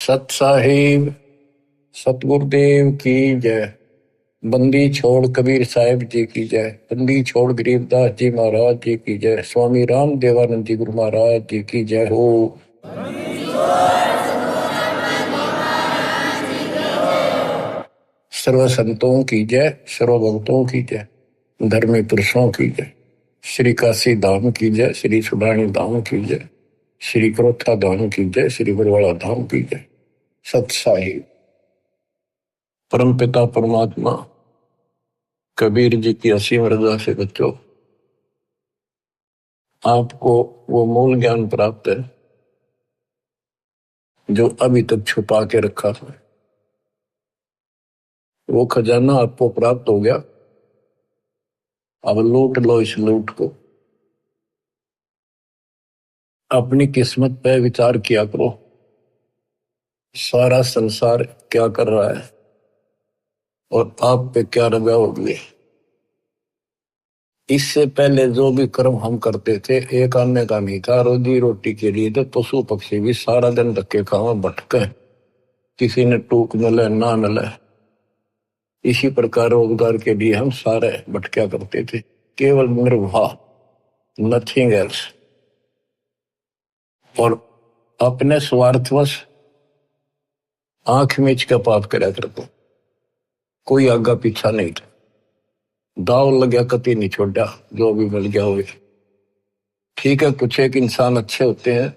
सत साहिब सतगुरुदेव की जय। बंदी छोड़ कबीर साहिब जी की जय। बंदी छोड़ गरीबदास जी महाराज जी की जय। स्वामी राम देवानंद जी गुरु महाराज जी की जय हो। सर्व संतों की जय, सर्व भक्तों की जय, धर्मी पुरुषों की जय। श्री काशी धाम की जय, श्री सुडानी धाम की जय, श्री क्रोथा धाम की जय, श्री बरवाड़ा धाम की जय। सत साहिब परम पिता परमात्मा कबीर जी की असीम रजा से बच्चों, आपको वो मूल ज्ञान प्राप्त है जो अभी तक छुपा के रखा है। वो खजाना आपको प्राप्त हो गया। अब लूट लो इस लूट को। अपनी किस्मत पे विचार किया करो, सारा संसार क्या कर रहा है और आप पे क्या रजा हो गई। इससे पहले जो भी कर्म हम करते थे एक आने का नहीं था, रोजी रोटी के लिए तो पशु पक्षी भी सारा दिन धक्के खावा भटके, किसी ने टूक मिले ना मिले। इसी प्रकार रोजगार के लिए हम सारे भटका करते थे, केवल निर्वाह, नथिंग एल्स। और अपने स्वार्थवश आंख मीच का पाप करा करते, कोई आगा पीछा नहीं था। दाव लग्या कति नहीं छोड़ा, जो भी मिल गया हो। ठीक है, कुछ एक इंसान अच्छे होते हैं,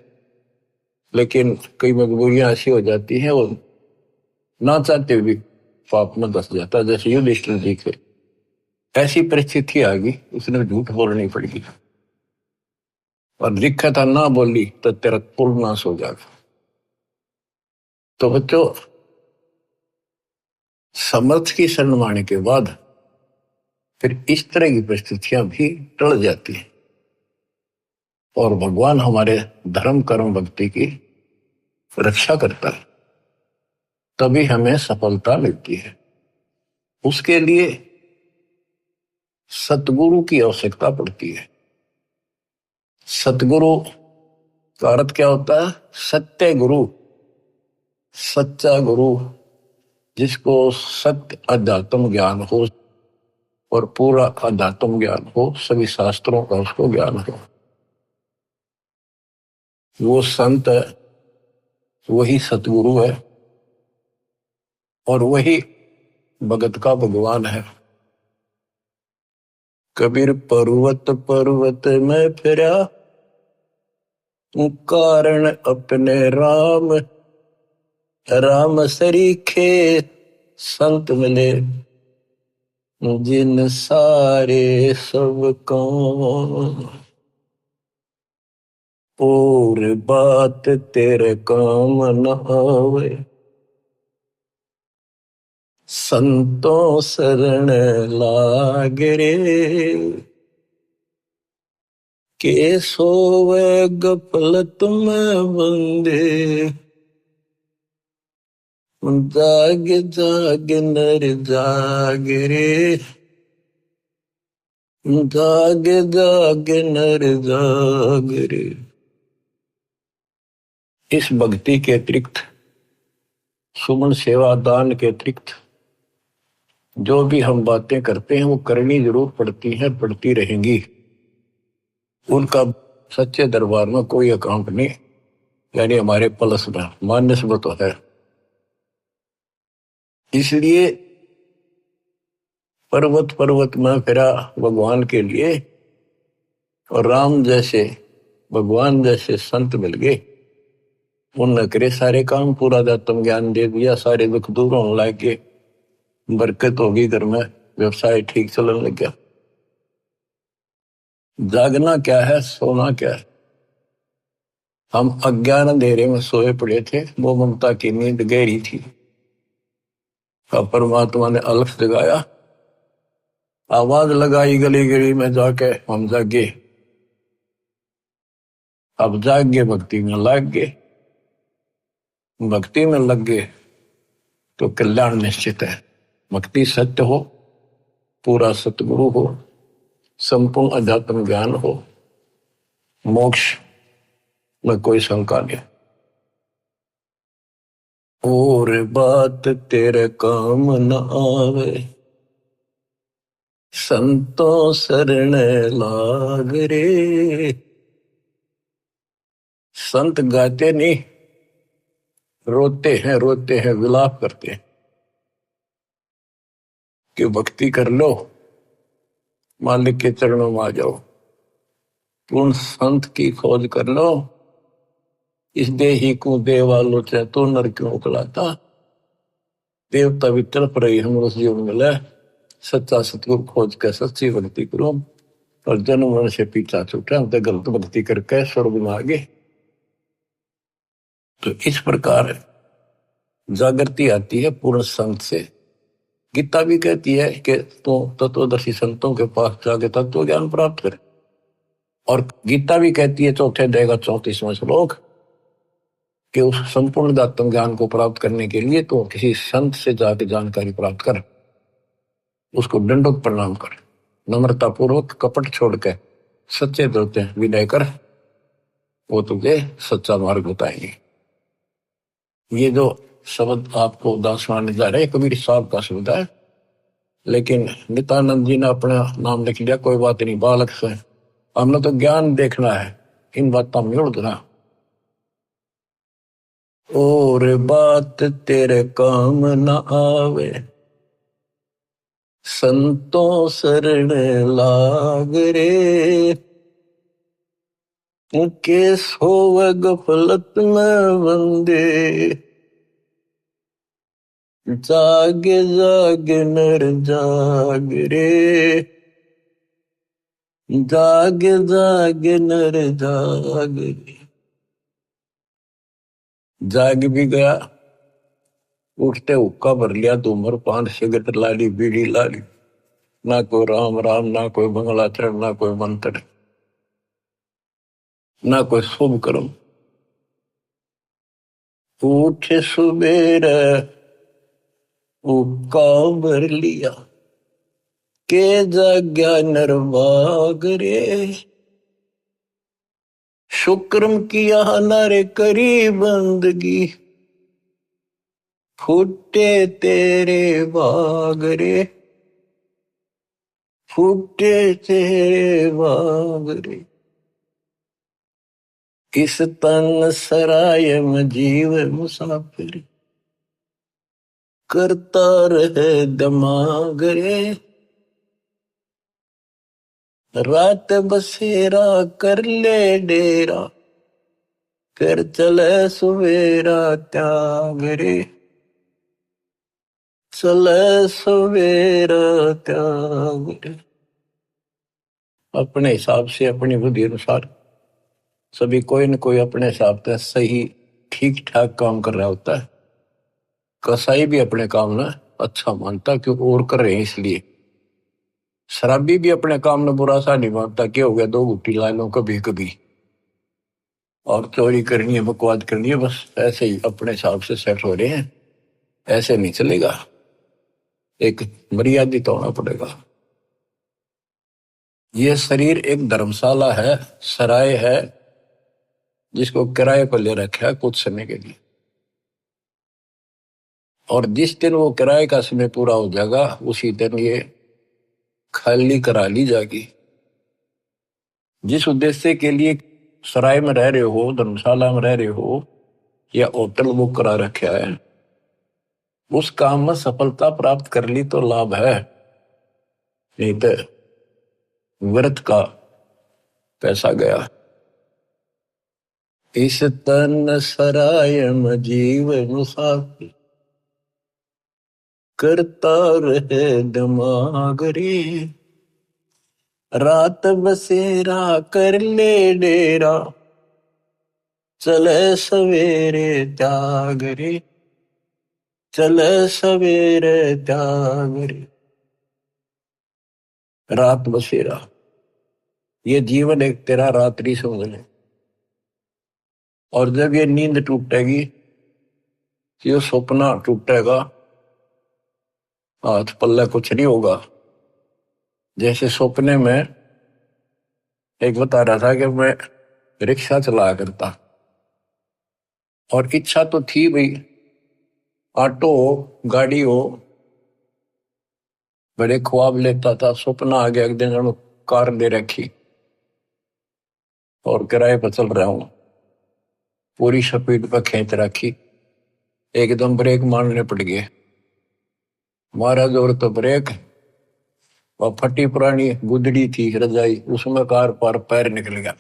लेकिन कई मजबूरियां ऐसी हो जाती हैं वो ना चाहते भी पाप में धस जाता है। जैसे युधिष्ठिर जी के ऐसी परिस्थिति आ गई, उसने झूठ बोलनी पड़ेगी और लिखा था ना बोली तो तेरा कुल नाश हो जाएगा। तो बच्चों, समर्थ की शरण माने के बाद फिर इस तरह की परिस्थितियां भी टल जाती हैं और भगवान हमारे धर्म कर्म भक्ति की रक्षा करता है, तभी हमें सफलता मिलती है। उसके लिए सतगुरु की आवश्यकता पड़ती है। सतगुरु का अर्थ क्या होता है? सत्य गुरु, सच्चा गुरु, जिसको सत्य अध्यात्म ज्ञान हो और पूरा अध्यात्म ज्ञान हो, सभी शास्त्रों का उसको ज्ञान हो। वो संत है, वही सतगुरु है और वही भगत का भगवान है। कबीर पर्वत पर्वत में फिरा, कारण अपने राम, राम सरीखे संत मिले, जिन सारे सब काम, और बात तेरे काम न आवे, संतों शरण लाग रे, के सोवे गफलत में बंदे, जाग जाग नर जाग रे, जाग जाग नर जाग रे। इस भक्ति के अतिरिक्त, सुमन सेवा दान के अतिरिक्त जो भी हम बातें करते हैं वो करनी जरूर पड़ती हैं, पड़ती रहेंगी। उनका सच्चे दरबार में कोई अकाउंट नहीं, यानी हमारे पलस में मानस में तो है। इसलिए पर्वत पर्वत में फिरा भगवान के लिए, और राम जैसे भगवान जैसे संत मिल गए। उनने करे सारे काम, पूरा अध्यात्म ज्ञान दे दिया, सारे दुख दूर होने लग गए, बरकत होगी घर में, व्यवसाय ठीक चलने लग गया। जागना क्या है, सोना क्या है? हम अज्ञान अंधेरे में सोए पड़े थे, वो ममता की नींद गहरी थी। अब परमात्मा ने अलख जगाया, आवाज लगाई गली गली में जाके, हम जागे। अब जाग गए, भक्ति में लग गए। भक्ति में लग गए तो कल्याण निश्चित है। भक्ति सत्य हो, पूरा सतगुरु हो, संपूर्ण अध्यात्म ज्ञान हो, मोक्ष में कोई शंका नहीं। और बात तेरे काम न आवे, संतों शरण लाग रे। संत गाते नहीं, रोते हैं, विलाप करते हैं कि भक्ति कर लो, मालिक के चरणों में आ जाओ। पूर्ण संत की खोज कर लो, इस देही को देवा लोचे तो नर क्यों उकलाता। देवता भी तड़प रही हम उस जीवन मिले, सच्चा सतगुरु खोज के सच्ची भक्ति करो। और जन्म मरण से पीछा छूटा, हम तो गलत भक्ति करके स्वर्ग में आ गए। तो इस प्रकार जागृति आती है पूर्ण संत से। गीता भी कहती है कि तो तत्वदर्शी संतों के पास जाके तत्व ज्ञान प्राप्त करे। और गीता भी कहती है चौथे अध्याय का 34वां श्लोक कि उस संपूर्ण आत्म ज्ञान को प्राप्त करने के लिए तो किसी संत से जाके जानकारी प्राप्त कर, उसको दंडोत प्रणाम कर, नम्रता पूर्वक कपट छोड़ के सच्चे दोते विनय कर, वो तुझे सच्चा मार्ग बताएंगे। ये जो शब्द आपको दासवान जा रहे कबीर साहब का शब्द है, लेकिन नित्यानंद जी ने अपना नाम लिख लिया, कोई बात नहीं, बालक से हमने तो ज्ञान देखना है, इन बातों में उड़ना। और बात तेरे काम न आवे, संतों शरण लाग रे। के सोव गफलत में बंदे, जागे जागे नर जाग रे। जागे जागे नर जाग रे। जाग भी गया, उठते हुक्का भर लिया, धूम्रपान सिगरेट लाली, बीड़ी लाली, ना कोई राम राम, ना कोई बंगला चढ़, ना कोई मंत्र, ना कोई शुभ कर्म। उठे सुबेर हुक्का भर लिया, के जाग्या नरवाग रे। शुक्रम किया नर करी बंदगी, फूटे तेरे बाग रे। फूटे तेरे बाग रे। इस तन सराय में जीव मुसाफिर, करता रहे दिमाग रे। रात बसेरा कर ले डेरा, फिर चले सवेरा त्याग रे। चले सवेरा त्याग रे। अपने हिसाब से, अपनी बुद्धि अनुसार सभी कोई न कोई अपने हिसाब से सही ठीक ठाक काम कर रहा होता है। कसाई भी अपने काम ना अच्छा मानता क्योंकि और कर रहे हैं इसलिए। शराबी भी अपने काम में बुरा सा नहीं मानता, क्या हो गया, दो गुट्टी ला लो कभी कभी, और चोरी करनी है, बकवाद करनी है, बस ऐसे ही अपने हिसाब से सेट हो रहे हैं। ऐसे नहीं चलेगा, एक मर्यादित होना पड़ेगा। ये शरीर एक धर्मशाला है, सराय है, जिसको किराए पर ले रखा है कुछ समय के लिए। और जिस दिन वो किराए का समय पूरा हो जाएगा, उसी दिन ये खाली करा ली जाएगी। जिस उद्देश्य के लिए सराय में रह रहे हो, धर्मशाला में रह रहे हो, या होटल बुक करा रखा है, उस काम में सफलता प्राप्त कर ली तो लाभ है, नहीं तो व्यर्थ का पैसा गया। इस तन सराय में जीव मुसाफिर, करता रहे दिमाग रे। रात बसेरा कर ले डेरा, चले सवेरे त्याग रे। चले सवेरे त्याग रे। रात बसेरा, ये जीवन एक तेरा रात्रि समझ ले। और जब ये नींद टूटेगी, ये सपना टूटेगा, हाथ पल्ले कुछ नहीं होगा। जैसे सपने में एक बता रहा था कि मैं रिक्शा चलाया करता, और इच्छा तो थी भाई ऑटो हो, गाड़ी हो, बड़े ख्वाब लेता था। सपना आ गया एक दिन जब कार ले रखी और किराए पर चल रहा हूं, पूरी स्पीड पर खींच रखी, एकदम ब्रेक मारने पड़ गए। मारा जोर तो ब्रेक, वह फटी पुरानी गुदड़ी थी रजाई, उसमें कार पर पैर निकल गया।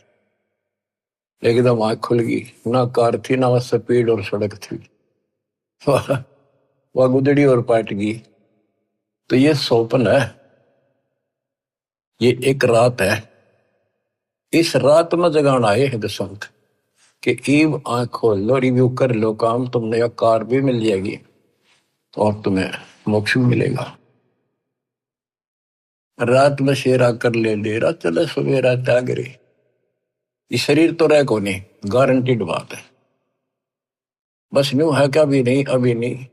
एकदम आंख खुल गई, ना कार थी ना वह स्पीड और सड़क थी। वह गुदड़ी और पाट गई। तो ये सौपन है, ये एक रात है। इस रात में जगाना आए है दशंत कि ईव आंख खोल लो, रिव्यू कर लो काम, तुमने यह कार भी मिल जाएगी और तुम्हें मोक्ष भी मिलेगा। रात में शेरा कर ले डेरा, चले सवेरा त्यागरे। ये शरीर तो रह को नहीं, गारंटीड बात है। बस न्यू है क्या, अभी नहीं, अभी नहीं,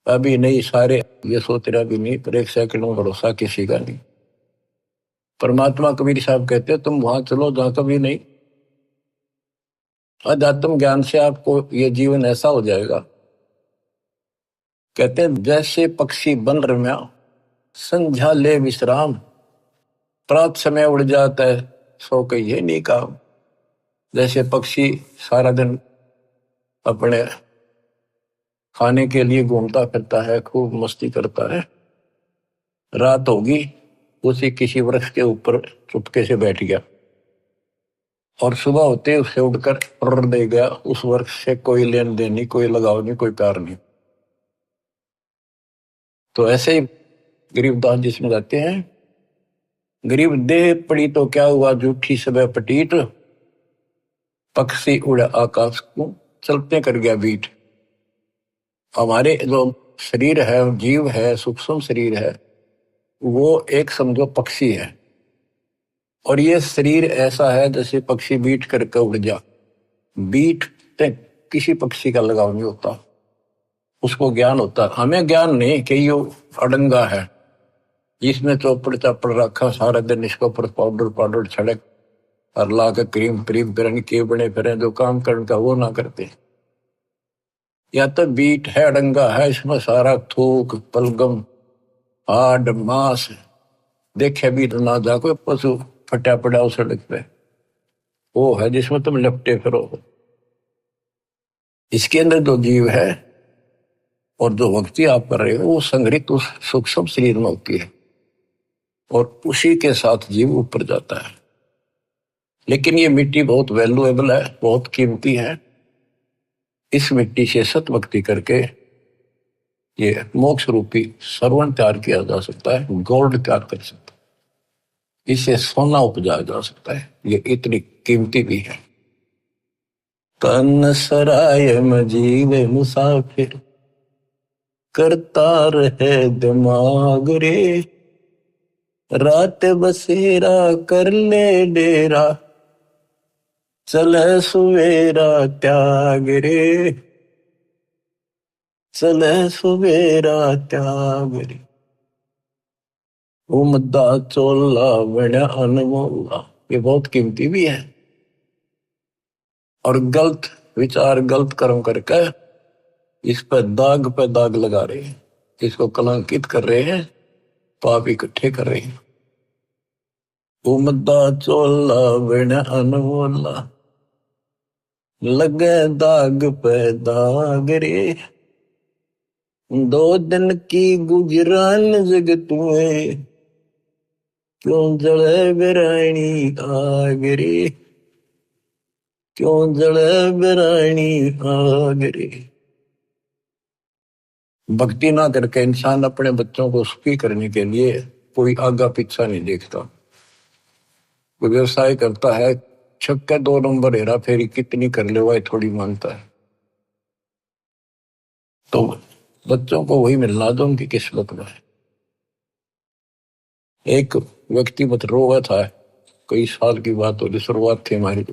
अभी नहीं, सारे ये सोच रहे अभी नहीं, पर एक सेकंड में भरोसा किसी का नहीं। परमात्मा कबीर साहब कहते हैं तुम वहां चलो जहां कभी नहीं। अध्यात्म ज्ञान से आपको ये जीवन ऐसा हो जाएगा, कहते हैं जैसे पक्षी बन रम्या, संध्या ले विश्राम, प्रात समय उड़ जाता है, सो कहिए नहीं काम। जैसे पक्षी सारा दिन अपने खाने के लिए घूमता फिरता है, खूब मस्ती करता है, रात होगी उसी किसी वृक्ष के ऊपर चुपके से बैठ गया और सुबह होते उससे उड़कर उड़ दे गया। उस वृक्ष से कोई लेन देन नहीं, कोई लगाव नहीं, कोई प्यार नहीं। तो ऐसे ही गरीबदास जिसमें जाते हैं, गरीब देह पड़ी तो क्या हुआ, झूठी सब पटीट, पक्षी उड़ा आकाश को, चलते कर गया बीट। हमारे जो शरीर है, जीव है, सूक्ष्म शरीर है, वो एक समझो पक्षी है। और ये शरीर ऐसा है जैसे पक्षी बीट करके उड़ जा। बीट किसी पक्षी का लगाव नहीं होता, उसको ज्ञान होता। हमें ज्ञान नहीं कि ये अड़ंगा है, इसमें चौपड़ चापड़ रखा, सारा दिन इसके ऊपर पाउडर पाउडर छड़क और ला के क्रीम क्रीम फिर के बने फिर जो काम करने का वो ना करते। या तो बीट है, अड़ंगा है, इसमें सारा थूक पलगम हाड मांस देखे भी तो ना जा, कोई पशु फटा पड़ा उस सड़क पे, वो है जिसमें तुम लपटे फिरो। इसके अंदर जो जीव है और जो भक्ति आप कर रहे हो वो संग्रहित उस सूक्ष्म शरीर में होती है और उसी के साथ जीव ऊपर जाता है। लेकिन ये मिट्टी बहुत वैल्यूएबल है, बहुत कीमती है। इस मिट्टी से सत भक्ति करके ये मोक्ष रूपी सरवण तैयार किया जा सकता है, गोल्ड तैयार कर सकता है, इसे सोना उपजाया जा सकता है। ये इतनी कीमती भी है। तन सराय में जीव मुसाफिर, करता रहे दिमाग रे, रात बसेरा कर ले डेरा, चले सुवेरा त्याग रे, चले सुवेरा त्याग रे। उमदा चोला बड़ा अनमोला, ये बहुत कीमती भी है। और गलत विचार गलत कर्म करके इस पर दाग लगा रहे हैं, इसको कलंकित कर रहे हैं, पाप इकट्ठे कर रहे हैं। उमदा चोला बड़ा अनमोला, लगे दाग पे दाग रे, दो दिन की गुजरान जगत में, क्यों जले बिरानी आग रे, क्यों जले बिरानी आग रे। भक्ति ना करके इंसान अपने बच्चों को सुखी करने के लिए कोई आगा पीछा नहीं देखता। कोई व्यवसाय करता है, छक्के 2 नंबर हेरा फेरी कितनी कर ले वह थोड़ी मानता है। तो बच्चों को वही मिलना जो उनकी किस्मत में है। एक व्यक्ति मत रोगा था, कई साल की बात हो, शुरुआत थी हमारी।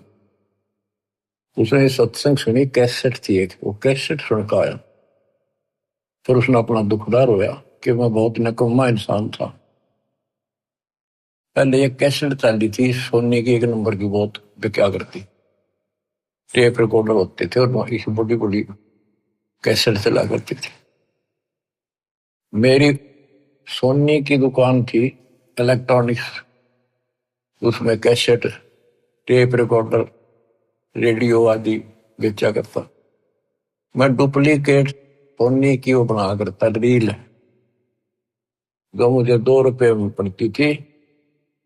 उसने सत्संग सुनी, कैसेट थी एक, वो कैसेट सुन का आया। फिर उसने अपना दुखदार होया कि मैं बहुत नकम्मा इंसान था। पहले एक कैसेट चली थी सोने की, 1 नंबर की, बहुत क्या करती, टेप रिकॉर्डर होते थे और इस बड़ी बड़ी कैसेट चला करती थी। मेरी सोनी की दुकान थी इलेक्ट्रॉनिक्स, उसमें कैसेट, टेप रिकॉर्डर, रेडियो आदि बेचा करता। मैं डुप्लीकेट सोनी की वो बना करता रील, जो मुझे 2 रुपए में पड़ती थी,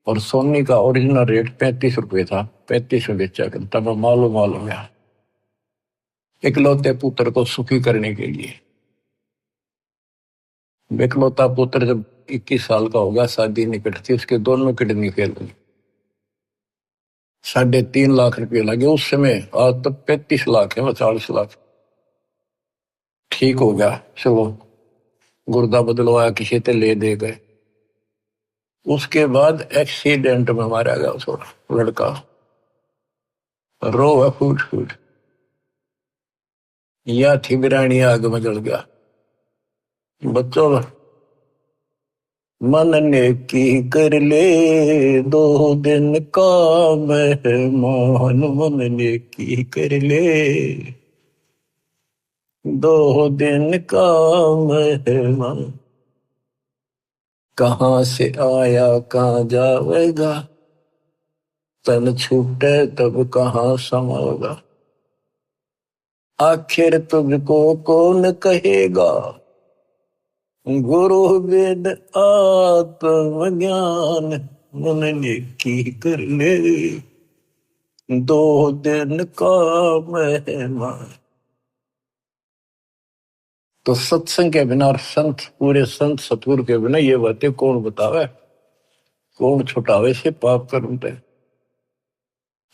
और सोनी का ओरिजिनल रेट 35 रुपए था। 35 में बेचा करता मैं, मालूम हो गया। इकलौते पुत्र को सुखी करने के लिए। इकलौता पुत्र जब 21 साल का होगा, शादी निकट थी, उसके दोनों किडनी फेल हुई। 3.5 लाख रुपए लगे उस समय। आज तो 35 लाख है, 40 लाख। ठीक हो गया, चलो गुर्दा बदलवाया, किसी से ले दे गए। उसके बाद एक्सीडेंट में मारा गया उसको लड़का, रो है फूट फूट। या थी बिरानी आग में जल गया। बच्चों, मन ने की कर ले 2 दिन का मेहमान, मन ने की कर ले 2 दिन का मेहमान। कहाँ से आया कहाँ जाएगा, तन छूटे तब कहाँ समाएगा। आखिर तुझको कौन कहेगा, गुरु वेद आत्मज्ञान। मन ने की कर ले 2 दिन का मेहमान। तो सत्संग के बिना और संत, पूरे संत सतगुरु के बिना ये बातें कौन बतावे, कौन छुटावे से पाप कर्म पे।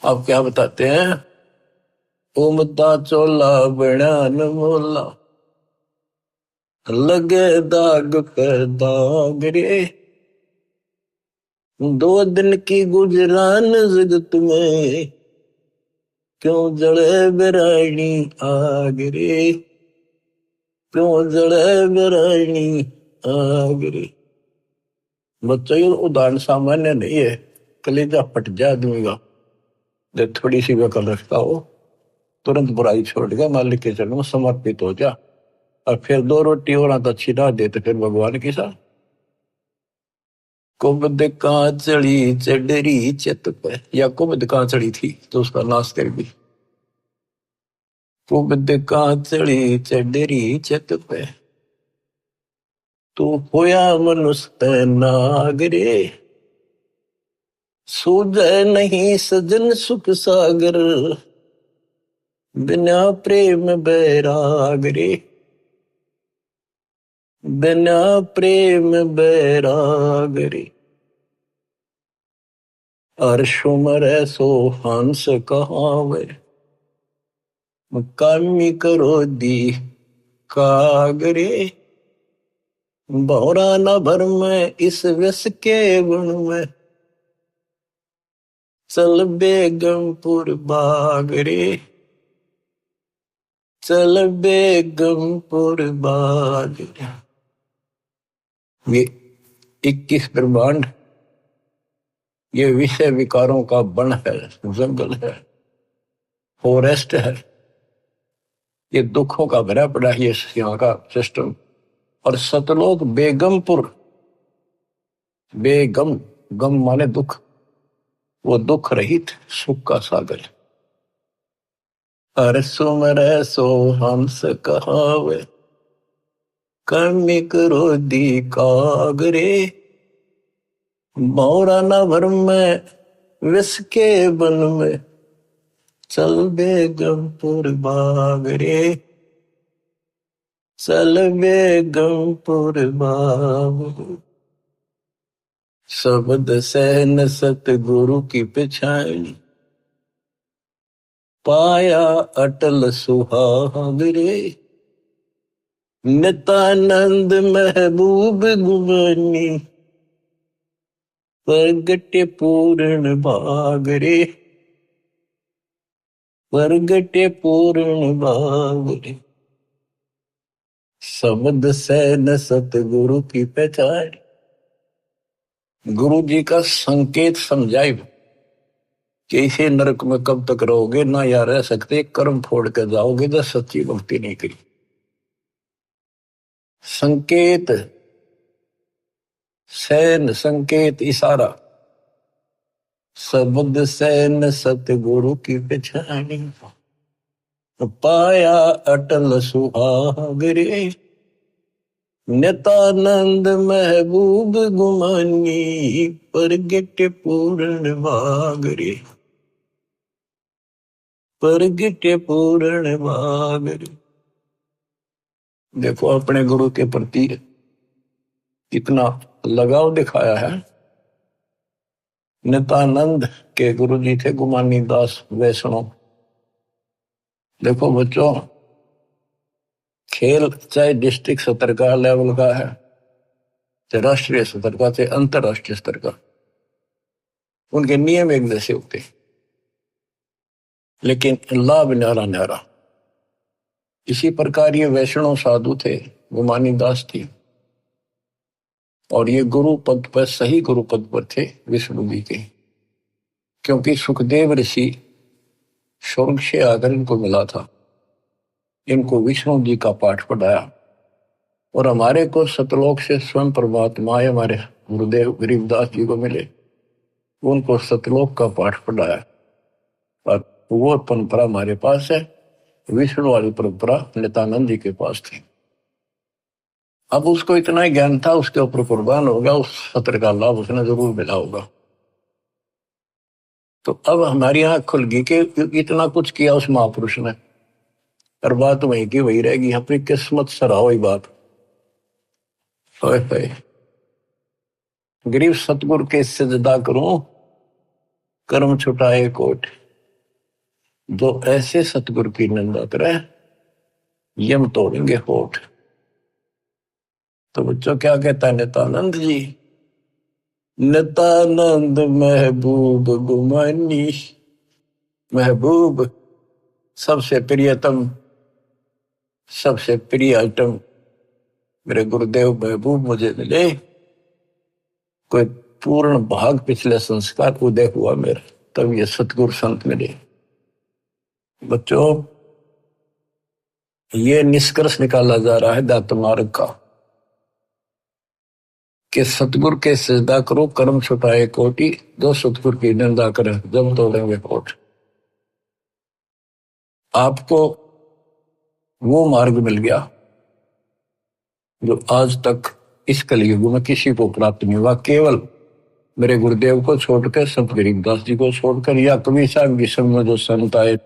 आप क्या बताते हैं, उमदा चोला बना न मोला, लगे दाग पे दाग रे। 2 दिन की गुजरान जगत में, क्यों जड़े बिरानी आग रे, क्यों जड़े बिरानी आग रे। बच्चों, ये उदाहरण सामान्य नहीं है, कलेजा फट जाए आदमी का। जब थोड़ी सी वकल रखता हो, तुरंत बुराई छोड़ के मालिक के चरणों में समर्पित हो जा, और फिर 2 रोटी और तो छिड़ा दे, तो फिर भगवान के साथ। कुबद कांचड़ी चढ़री चित पे, या कुबद कांचड़ी थी तो उसका नाश कर दी। कुबद कांचड़ी चढ़री चित पे, तू होया मनुष्य नागरे। सूझे नहीं सजन सुख सागर, बिना प्रेम बैराग रे, बिना प्रेम बैराग रे। अर्शुमर सो हंस कहावे, कामी करो दी कागरे। भौरा न भर में इस व्यस के गुण में, चल बेगमपुर बागरे, चल बेगमपुर बागरे। ये 21 ब्रह्मांड, ये विषय विकारों का वन है, जंगल है, फॉरेस्ट है। ये दुखों का भरा पड़ा है ये यहाँ का सिस्टम। और सतलोक बेगमपुर, बेगम, गम माने दुख, वो दुख रहित सुख का सागर। हर सुमर सो हंस कहावे, कर्मी करो दी कागरे। मौरा न भर में विष के बन में, चल बेगमपुर बागरे, चल बेगमपुर बागरे। शब्द सहन सतगुरु की पिछाड़ी, पाया अटल सुहागरे। नित्यानंद महबूब गुमानी, प्रगटे पूर्ण भागरे, प्रगटे पूर्ण भागरे। शब्द सहन सतगुरु की पहचान। गुरु जी का संकेत समझाए कि इसे नरक में कब तक रहोगे, ना या रह सकते, कर्म फोड़ कर जाओगे तो सच्ची भक्ति नहीं करी। संकेत, सैन संकेत इशारा, शब्द सैन सतगुरु की पहचानी, पाया अटल सुहाग रे, नितानंद महबूब गुमानी, परगट पूर्ण भाग रे, परगट पूर्ण भाग रे। देखो अपने गुरु के प्रति कितना लगाव दिखाया है। नितानंद के गुरु जी थे गुमानी दास वैष्णव। देखो बच्चों, खेल चाहे डिस्ट्रिक्ट स्तर का लेवल का है, चाहे राष्ट्रीय स्तर का, चाहे अंतरराष्ट्रीय स्तर का, उनके नियम एक जैसे होते, लेकिन लाभ न्यारा न्यारा। इसी प्रकार ये वैष्णव साधु थे, गुमानी दास थी, और ये गुरु पद पर, सही गुरु पद पर थे विष्णु जी के, क्योंकि सुखदेव ऋषि स्वर्ग से आकर इनको मिला था, इनको विष्णु जी का पाठ पढ़ाया, और हमारे को सतलोक से स्वयं परमात्मा हमारे गुरुदेव गरीबदास जी को मिले, उनको सतलोक का पाठ पढ़ाया, और वो परंपरा हमारे पास है। विष्णु वाली परंपरा नित्यानंद जी के पास थी। अब उसको इतना ही ज्ञान था, उसके ऊपर कुर्बान हो गया, उस सत्र का लाभ उसने जरूर मिला होगा। तो अब हमारी आंख खुल गई कि इतना कुछ किया उस महापुरुष ने, और बात वहीं की वही रहेगी। अपनी किस्मत सराहो ही बात। गरीब सतगुरु के सजदा करूं, कर्म छुटाए कोट, जो ऐसे सतगुरु की निंदा करे यम तोड़ेंगे होठ। तो बच्चों क्या कहता है नित्यानंद जी? नित्यानंद महबूब गुमानी, महबूब सबसे प्रियतम, सबसे प्रिय आइटम मेरे गुरुदेव महबूब मुझे मिले। कोई पूर्ण भाग पिछले संस्कार उदय हुआ मेरा, तब ये सतगुरु संत मिले। बच्चों, ये निष्कर्ष निकाला जा रहा है दात मार्ग का कि सतगुरु के सजदा करो, कर्म छुटाए कोटि, जो सतगुरु की निंदा करे जब तोड़ेंगे होठ। आपको वो मार्ग मिल गया जो आज तक इस कलयुग में किसी को प्राप्त नहीं हुआ, केवल मेरे गुरुदेव को छोड़कर, संत गरीबदास जी को छोड़कर, या कबीर साहब की संग में जो संत आए,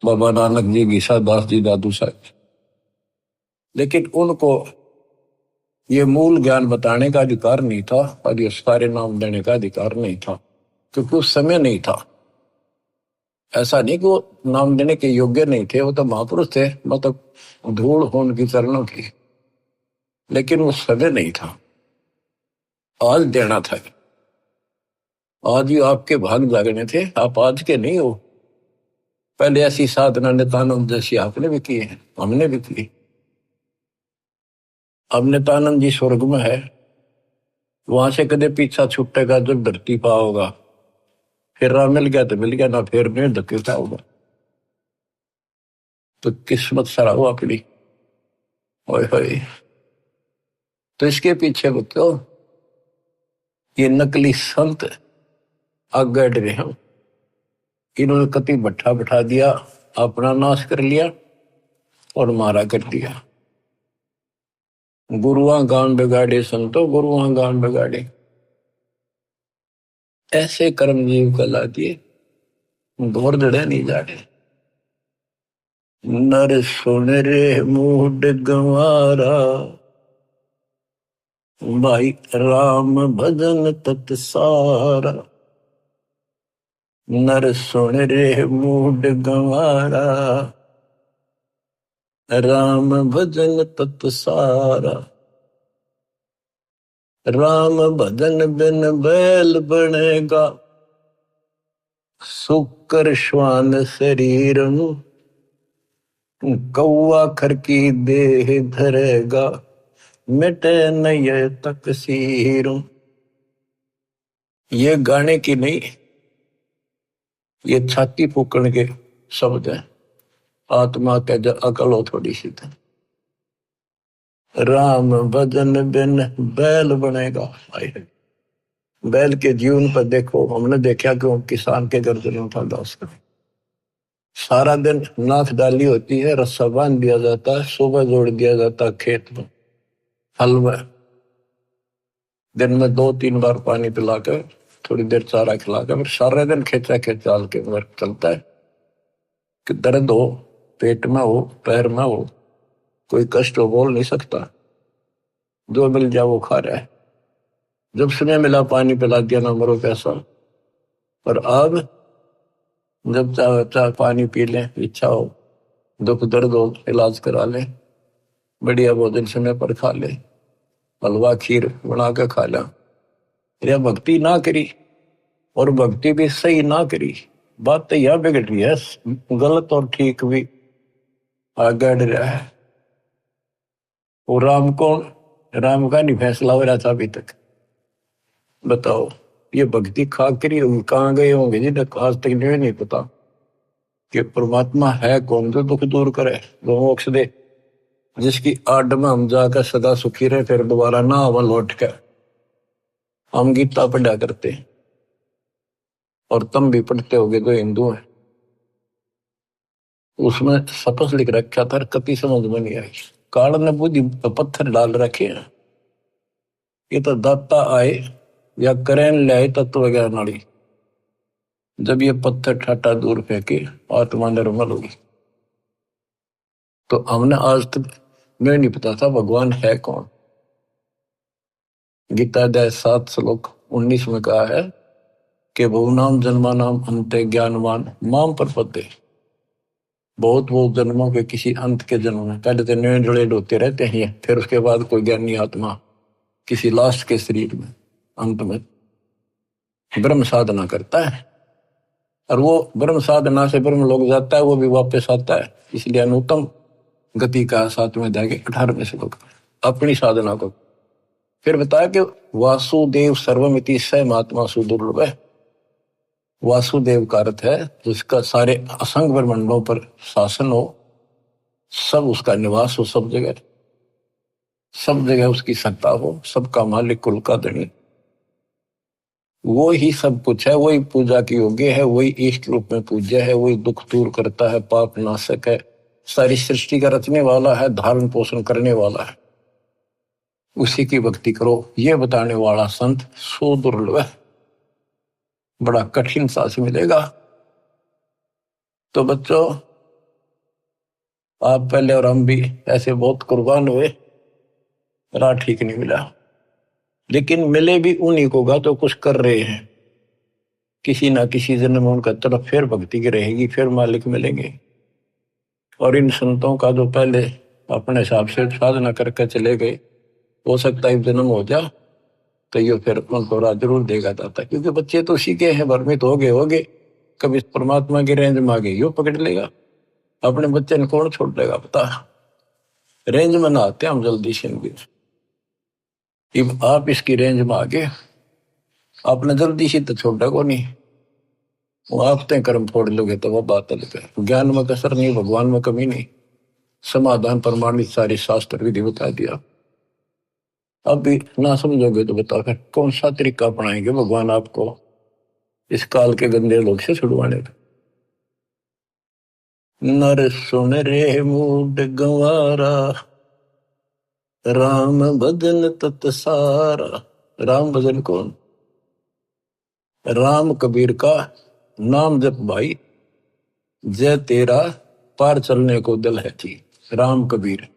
बाबा नानक जी, गीसा दास जी, दादू साहब, लेकिन उनको ये मूल ज्ञान बताने का अधिकार नहीं था, और ये सारे नाम देने का अधिकार नहीं था, क्योंकि उस समय नहीं था। ऐसा नहीं कि वो नाम देने के योग्य नहीं थे, वो तो महापुरुष थे, मतलब धूल हो उनकी चरणों की, लेकिन वो समय नहीं था। आज देना था, आज ही आपके भाग जागने थे, आप आज के नहीं हो। पहले ऐसी साधना नित्यानंद जैसी आपने भी की है, हमने भी की। अब नित्यानंद जी स्वर्ग में है, वहां से कदे पीछा छूटेगा जब धरती पा होगा, फिर राह मिल गया तो मिल गया, ना फिर नहीं धकेलता होगा। तो किस्मत सराहो अपनी। ओए होए, तो इसके पीछे बच्चों ये नकली संत आगे डरे हैं। इन्होंने कति भट्ठा बैठा दिया, अपना नाश कर लिया और मारा कर दिया। गुरुआ गान बिगाड़े संतो, गुरुआ गान बिगाड़े। ऐसे कर्म जीव कला दिए, दौर जड़े नहीं जाड़े। नर सुन रे मूड गंवारा, भाई राम भजन तत सारा। नर सुन रे मूड गंवारा, राम भजन तत सारा। राम भजन बिन बैल बनेगा, सुकर श्वान शरीर नु। कौआ खर की देह धरेगा, मिटे नय तकसीर। ये गाने की नहीं, ये छाती फूकण के शब्द है। आत्मा के जो अकल हो थोड़ी सी, राम भजन बिन बैल बनेगा। बैल के जीवन पर देखो, हमने देखा कि किसान के गर्दन था उसका सारा दिन नाथ डाली होती है, रस्सा बांध दिया जाता है, सुबह जोड़ दिया जाता है खेत में, हल में, दिन में 2-3 बार पानी पिलाकर थोड़ी देर चारा खिलाकर फिर सारे दिन खेचा खेचाल के वर्क चलता है कि दर्द हो, पेट में हो, पैर में हो, कोई कष्ट हो, बोल नहीं सकता, जो मिल जाए वो खा रहा है। जब समय मिला पानी पिला दिया, ना मरो पैसा। पर अब जब चाहे चाहे पानी पी लें, इच्छा हो, दुख दर्द हो, इलाज करा लें, बढ़िया भोजन समय पर खा ले, हलवा खीर बना के खा लिया, या भक्ति ना करी और भक्ति भी सही ना करी, बात तो यह बिगड़ रही है, गलत और ठीक भी आगे रहा है। वो राम का नहीं फैसला हो रहा था अभी तक। बताओ, ये भक्ति खा करी कहाँ गए होंगे जिन्हें आज तक नहीं पता कि परमात्मा है कौन, जो दुख दूर करे, जो मोक्ष दे, जिसकी आड़ में हम जाकर सदा सुखी रहे, फिर दोबारा ना अवल लौट कर। हम गीता पढ़ा करते और तुम भी पढ़ते होगे जो हिंदू है, उसमें सपस लिख रखा था, कति समझ में नहीं आई। काल ने बुद्धि पत्थर डाल रखे हैं, ये तो दाता आए या करें ले आए तत्व ज्ञान नाली, जब ये पत्थर ठाटा दूर फेंके आत्मा निर्मल होगी। तो हमने आज तक मैं नहीं पता था भगवान है कौन। गीता अध्याय 7 श्लोक 19 में कहा है कि बहुनाम जन्मानाम अंते ज्ञानवान माम प्रपद्ये। बहुत जन्मों के किसी अंत के जन्म में, पहले तो नए जुड़े होते रहते हैं, फिर उसके बाद कोई ज्ञानी आत्मा किसी लास्ट के शरीर में अंत में ब्रह्म साधना करता है, और वो ब्रह्म साधना से ब्रह्म लोग जाता है, वो भी वापस आता है। इसलिए अनुत्तम गति का 7वें अध्याय के 18वें श्लोक अपनी साधना को फिर बताया कि वासुदेव सर्वमिति स महात्मा सुदुर्लभ है। वासुदेव का अर्थ है जिसका सारे असंग ब्रह्मांडों पर शासन हो, सब उसका निवास हो, सब जगह उसकी सत्ता हो, सबका मालिक, कुल का धनी, वो ही सब कुछ है, वही पूजा की योग्य है, वही इष्ट रूप में पूज्य है, वही दुख दूर करता है, पाप नाशक है, सारी सृष्टि का रचने वाला है, धारण पोषण करने वाला है, उसी की भक्ति करो, ये बताने वाला संत सुदुर्लभ है, बड़ा कठिन सांस मिलेगा। तो बच्चों, आप पहले और हम भी ऐसे बहुत कुर्बान हुए, राह ठीक नहीं मिला, लेकिन मिले भी उन्हीं को गा तो कुछ कर रहे हैं, किसी ना किसी जन्म में उनका तरफ फिर भक्ति की रहेगी, फिर मालिक मिलेंगे। और इन संतों का जो पहले अपने हिसाब से साधना करके चले गए, हो सकता है जन्म हो जा तो ये फिर उनको राह जरूर देगा दाता, क्योंकि बच्चे तो सीखे हैं, भ्रमित हो गए, कभी परमात्मा की रेंज में आ गए यो पकड़ लेगा, अपने बच्चे ने कौन छोड़ लेगा पता। रेंज में ना आते हम जल्दी से, आप इसकी रेंज में आ गए, आपने जल्दी से तो छोड़ा को नहीं, वो आप तय कर्म फोड़ लोगे तो वह बात अलग है। ज्ञान में कसर नहीं, भगवान में कमी नहीं, समाधान प्रमाणित सारी शास्त्र विधि बता दिया। अब भी ना समझोगे तो बताओ फिर कौन सा तरीका अपनाएंगे भगवान आपको इस काल के गंदे लोग से छुड़वाने का। नर सुन रे मूड गंवारा, राम भजन तत सारा। राम भजन कौन? राम कबीर का नाम जप भाई, जय तेरा पार चलने को दिल है जी। राम कबीर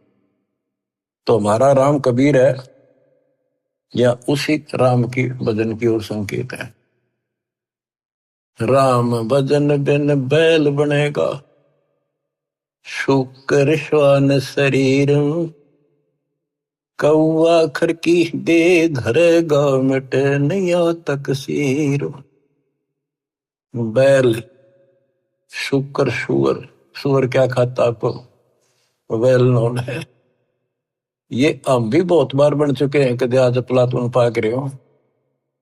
तो हमारा राम कबीर है या उसी राम की भजन की ओर संकेत है। राम भजन बिन बैल बनेगा, शुक्र श्वान शरीर, कौआ खर की दे धरेगा, मिटे नैया तक सीर। बैल, शुक्र, सुअर क्या खाता आपको वेल नोन है। ये हम भी बहुत बार बन चुके हैं, कदे आज प्लातून पाक रहे हो,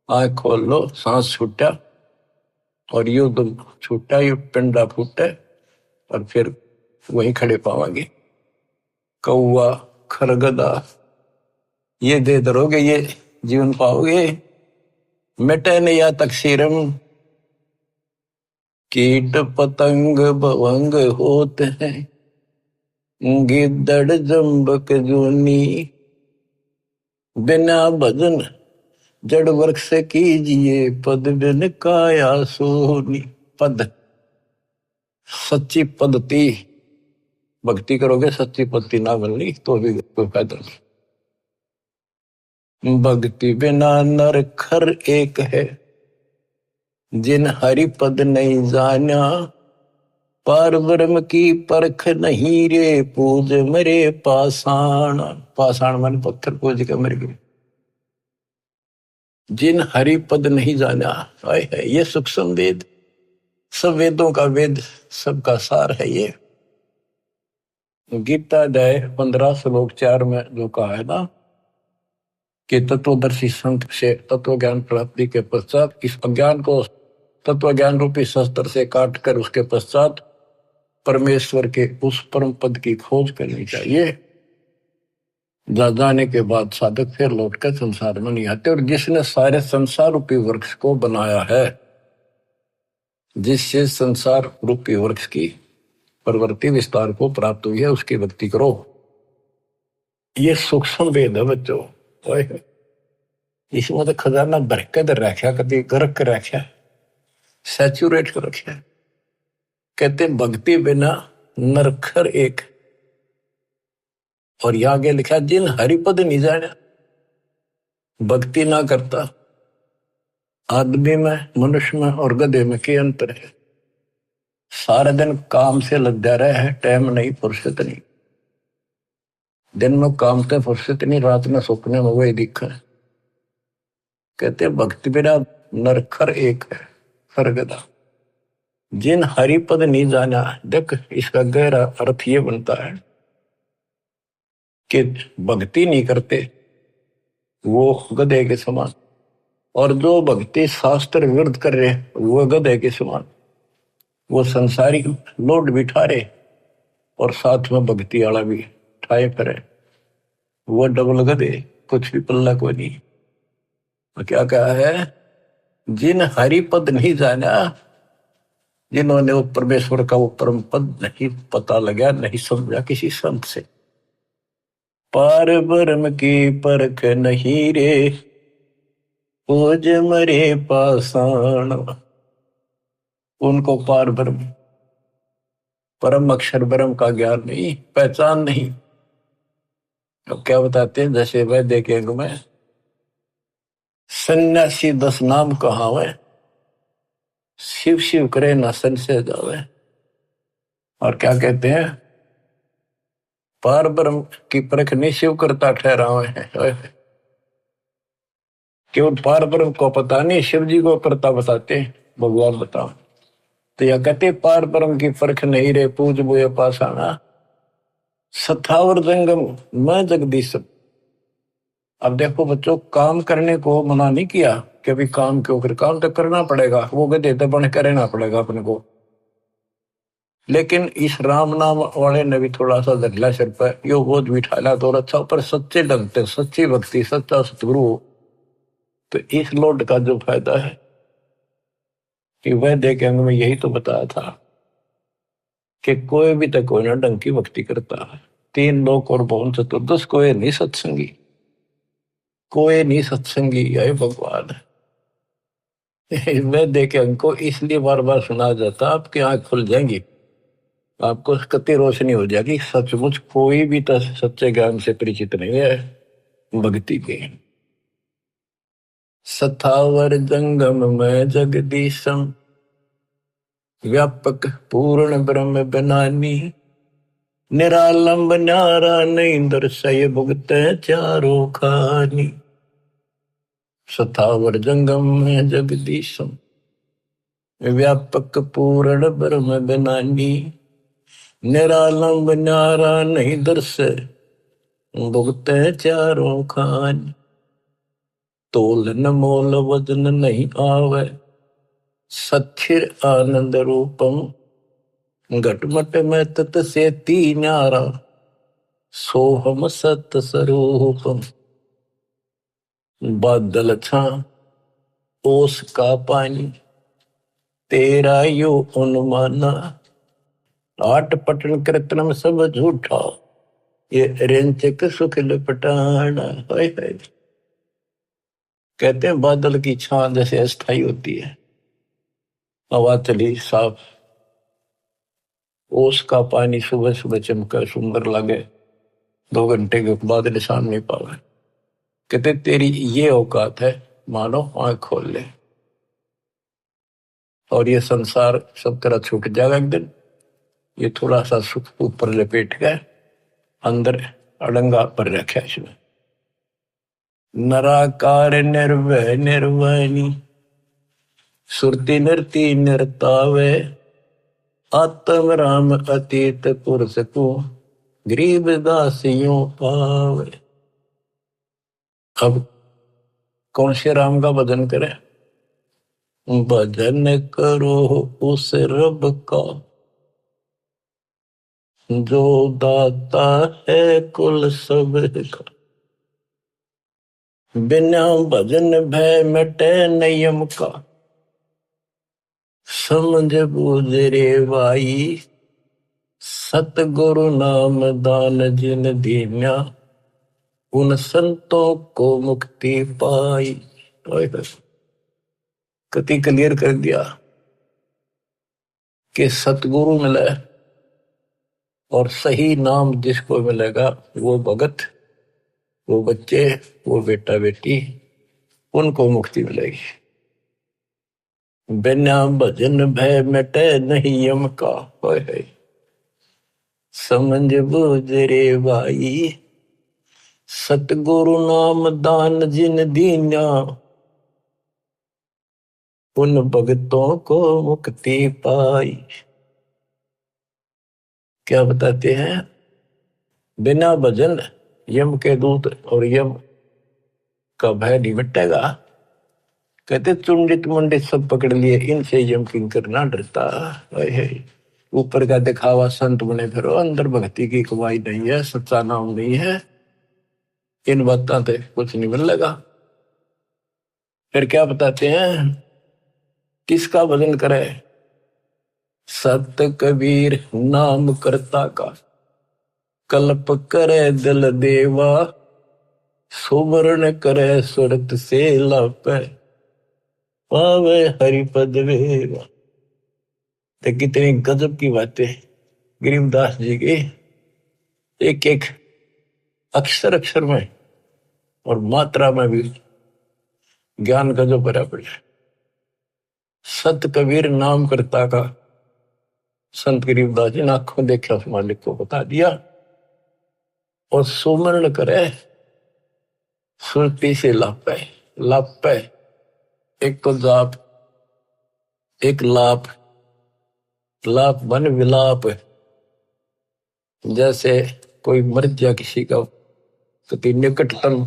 आंख खोल लो, सांस छूटा और यू तो छूटा, यू पिंडा फूटा और फिर वहीं खड़े पावांगे। कौआ, खरगदा, ये दे दरोगे ये जीवन पाओगे। मिटे न या तकसीरम, कीट पतंग भवंग होते हैं, गिद्दड़ जम्बक जूनी, बिना भजन जड़ वर्क से कीजिए, पद बिन काया सोनी। पद सच्ची पद्धति, भक्ति करोगे सच्ची पद्धति ना मिलनी तो भी कोई फायदा नहीं। भक्ति बिना नर खर एक है, जिन हरि पद नहीं जाना, पार ब्रह्म की परख नहीं रे, पूज मरे पाषाण। पाषाण मन पत्थर पूज के मर गए। जिन हरि पद नहीं जाना, है ये सूक्ष्म वेद, सब वेदों का वेद, सबका सार है ये। गीता अध्याय 15 श्लोक 4 में जो कहा है ना कि तत्वदर्शी संत से तत्व ज्ञान प्राप्ति के पश्चात इस अज्ञान को तत्व ज्ञान रूपी शस्त्र से काट कर उसके पश्चात परमेश्वर के उस परम पद की खोज करनी चाहिए। जाने के बाद साधक फिर लौटकर संसार में नहीं आते। और जिसने सारे संसार रूपी वृक्ष को बनाया है, जिससे संसार रूपी वृक्ष की प्रवृत्ति विस्तार को प्राप्त हुई है, उसकी भक्ति करो। ये सूक्ष्म वेद है बच्चों। इसमें तो खजाना बरकत रखा, कभी गर्क रखा, सैचुरेट कर रखा। कहते भक्ति बिना नरखर एक। और यहां आगे लिखा जिन हरिपद नहीं जाना, भक्ति ना करता। आदमी में, मनुष्य में और गधे में क्या अंतर है? सारा दिन काम से लद्या रहे है, टाइम नहीं, फुर्सत नहीं। दिन में काम से फुर्सत नहीं, रात में सपने में वही दिखा है। कहते भक्ति बिना नरखर एक है, सरगदा। जिन हरिपद नहीं जाना, देख इसका गहरा अर्थ ये बनता है कि भक्ति नहीं करते वो गधे के समान, और जो भक्ति शास्त्र विरुद्ध कर रहे वो गधे के समान। वो संसारिक लोड बिठा रहे और साथ में भक्ति वाला भी ठाए करे, वो डबल गधे, कुछ भी पल्ला को नहीं। तो क्या कहा है? जिन हरिपद नहीं जाना, जिन्होंने वो परमेश्वर का वो परम पद नहीं पता लगा, नहीं समझा किसी संत से। पार ब्रह्म की परख नहीं रे, पूज मरे पाषाण। उनको पार ब्रह्म, परम अक्षर ब्रह्म का ज्ञान नहीं, पहचान नहीं। अब क्या बताते हैं? जैसे वह देखेंगे मैं सन्यासी 10 नाम कहावे, शिव शिव करे न संशय जावे। और क्या कहते हैं? पार ब्रह्म की परख नहीं शिव करता ठहरावे है। केवल पार ब्रह्म को पता नहीं, शिव जी को करता बताते हैं, भगवान बताओ। तो यह कहते पार ब्रह्म की परख नहीं रे, पूज बोए पाषाणा। सथावर जंगम मैं जगदीश। अब देखो बच्चों, काम करने को मना नहीं किया कि अभी काम क्यों कर, काम तो करना पड़ेगा, वो गधे तो बन करना पड़ेगा अपने को। लेकिन इस राम नाम वाले ने भी थोड़ा सा धरला सिर पर, यो बोझ बिठाला तो अच्छा, पर सच्चे ढंग से, सच्ची भक्ति, सच्चा सतगुरु। तो इस लोड का जो फायदा है कि वह देखे में यही तो बताया था कि कोई भी तक कोई ना ढंग की भक्ति करता है। 3 लोक और भवन चतुर्दश, कोई नहीं सत्संगी, कोई नहीं सत्संगी है भगवान। वह देखे हमको इसलिए बार बार सुना जाता, आपकी आंख खुल जाएंगी, आपको कति रोशनी हो जाएगी। सचमुच कोई भी तो सच्चे ज्ञान से परिचित नहीं है भक्ति के। सथावर जंगम में जगदीशम, व्यापक पूर्ण ब्रह्म बनानी, निरालंब न्यारा नहीं दर्शय भुगत चारों खानी। सथावर जंगम में जगदीशम, व्यापक पूर्ण ब्रह्म बनानी, निरालंब न्यारा नहीं दर्शय भुगत चारों खानी। तोल न मोल वजन नहीं आवे, सच्चिर आनंद रूपम, घटमट में तत से न्यारा, सोहम सत स्वरूपम। बादल छा ओस का पानी, तेरा यो अनुमाना, आठ पटन कृतनम सब झूठा, ये रेंचक सुख लपटाना। हाय हाय। कहते हैं बादल की छां जैसे अस्थाई होती है, हवा चली साफ, ओस का पानी सुबह सुबह चमका सुंदर लगे, 2 घंटे के बाद निशान नहीं पावे। कहते तेरी ये औकात है, मानो आंख खोल ले और ये संसार सब तरह छूट जाएगा एक दिन। ये थोड़ा सा सुख ऊपर लपेट गए, अंदर अड़ंगा पर रखा इसमें। नराकार निर्भय निर्वाणी, सुरती नरती नरतावे, आत्म राम अतीत पुरुष को, गरीब दासियों पावे। अब कौन से राम का भजन करें? भजन करो उस रब का, जो दाता है कुल सब का। बिना भजन भय मिटे नियम का, समझ बूझ रे भाई, सतगुरु नाम दान जिन दीन्या, उन संतों को मुक्ति पाई। कति क्लियर कर दिया कि सतगुरु मिले और सही नाम जिसको मिलेगा वो भगत, वो बच्चे, वो बेटा बेटी, उनको मुक्ति मिलेगी। बिना भजन भय मिटे नहीं यम का, है समझ बूझ रे भाई, सतगुरु नाम दान जिन दीन्या, उन भगतों को मुक्ति पाई। क्या बताते हैं? बिना भजन यम के दूत और यम का भय नहीं मिटेगा। कहते चुंडित मुंडित सब पकड़ लिए, इनसे यम किंकर ना डरता। ऊपर का दिखावा संत बने फिरो, अंदर भक्ति की कमाई नहीं है, सच्चा नाम नहीं है, इन बातों से कुछ नहीं मिलेगा। फिर क्या बताते हैं? किसका भजन करे? सत कबीर नाम करता का, कल्प करे दिल देवा, सुमरण करे सुरत से लापे, पावे हरिपद वेवा। तो कितनी गजब की बातें गरीबदास जी की, एक एक अक्षर अक्षर में और मात्रा में भी ज्ञान गजब भरा पड़ा। सत कबीर नाम करता का, संत गरीबदास जी ने आंखों देखा उस मालिक को बता दिया। और सुमरण करे सुरती से लापे, लापे एक तो जाप, एक लाप, लाप बन विलाप। जैसे कोई मर जा किसी का कति निकटतम,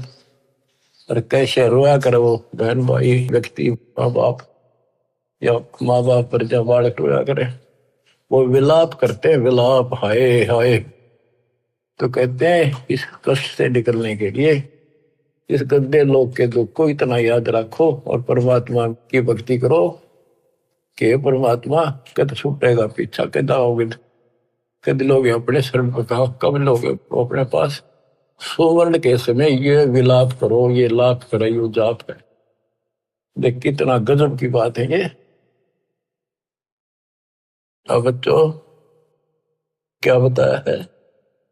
और कैसे रोया करे वो बहन भाई व्यक्ति, माँ बाप या माँ बाप पर जब बालक रोया करे, वो विलाप करते हैं, विलाप, हाय हाय। तो कहते हैं इस कष्ट से निकलने के लिए इस गंदे लोग के दुख को इतना याद रखो और परमात्मा की भक्ति करो कि परमात्मा कद छूटेगा पीछा, कद आओगे, कद लोग अपने शरण पर कहा, कब लोग अपने पास। सुवर्ण के समय ये विलाप करो, ये लाप करो, ये जाप है। देख कितना गजब की बात है ये। अब बच्चों क्या बताया है